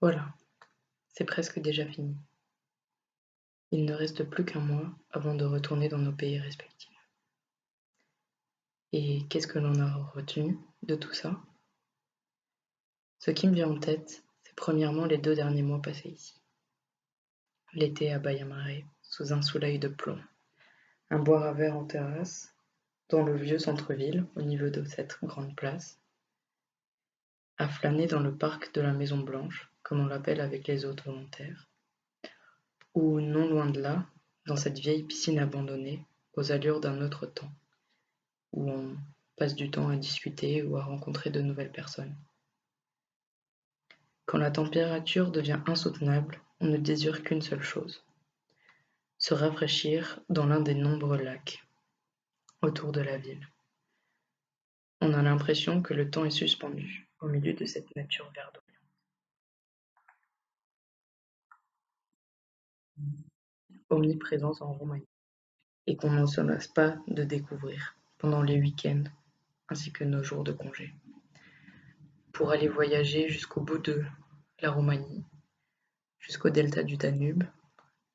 Voilà, c'est presque déjà fini. Il ne reste plus qu'un mois avant de retourner dans nos pays respectifs. Et qu'est-ce que l'on a retenu de tout ça? Ce qui me vient en tête, c'est premièrement les 2 derniers mois passés ici. L'été à Baia Mare, sous un soleil de plomb, un boire à verre en terrasse, dans le vieux centre-ville, au niveau de cette grande place, à flâner dans le parc de la Maison Blanche, comme on l'appelle avec les autres volontaires, ou non loin de là, dans cette vieille piscine abandonnée, aux allures d'un autre temps, où on passe du temps à discuter ou à rencontrer de nouvelles personnes. Quand la température devient insoutenable, on ne désire qu'une seule chose: se rafraîchir dans l'un des nombreux lacs autour de la ville. On a l'impression que le temps est suspendu au milieu de cette nature verdoyante, omniprésente en Roumanie, et qu'on ne se lasse pas de découvrir pendant les week-ends ainsi que nos jours de congé. Pour aller voyager jusqu'au bout de la Roumanie, jusqu'au delta du Danube,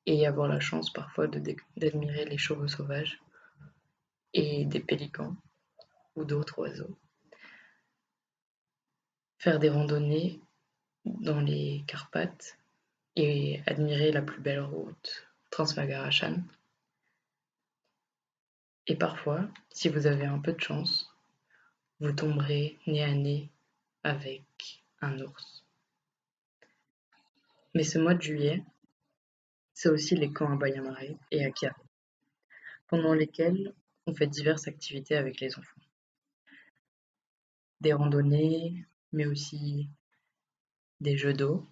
et avoir la chance parfois d'admirer les chevaux sauvages et des pélicans ou d'autres oiseaux. Faire des randonnées dans les Carpates et admirer la plus belle route Transmagarachan. Et parfois, si vous avez un peu de chance, vous tomberez nez à nez avec un ours. Mais ce mois de juillet, c'est aussi les camps à Baia Mare et à Chiari, pendant lesquels on fait diverses activités avec les enfants. Des randonnées, mais aussi des jeux d'eau.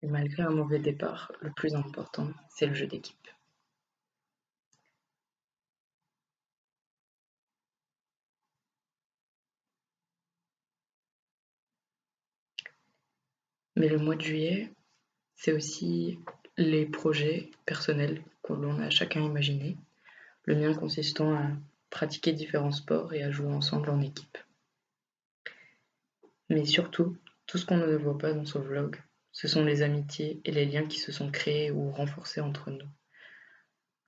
Et malgré un mauvais départ, le plus important, c'est le jeu d'équipe. Mais le mois de juillet, c'est aussi les projets personnels que l'on a chacun imaginés. Le mien consistant à pratiquer différents sports et à jouer ensemble en équipe. Mais surtout, tout ce qu'on ne voit pas dans ce vlog, ce sont les amitiés et les liens qui se sont créés ou renforcés entre nous.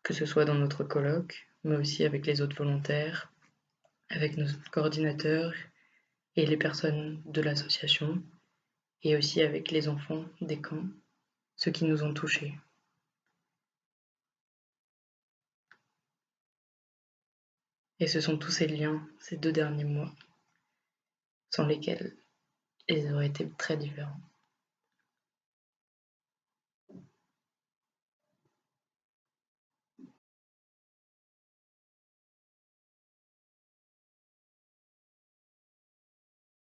Que ce soit dans notre colloque, mais aussi avec les autres volontaires, avec nos coordinateurs et les personnes de l'association, et aussi avec les enfants des camps, ceux qui nous ont touchés. Et ce sont tous ces liens, ces 2 derniers mois, sans lesquels ils auraient été très différents.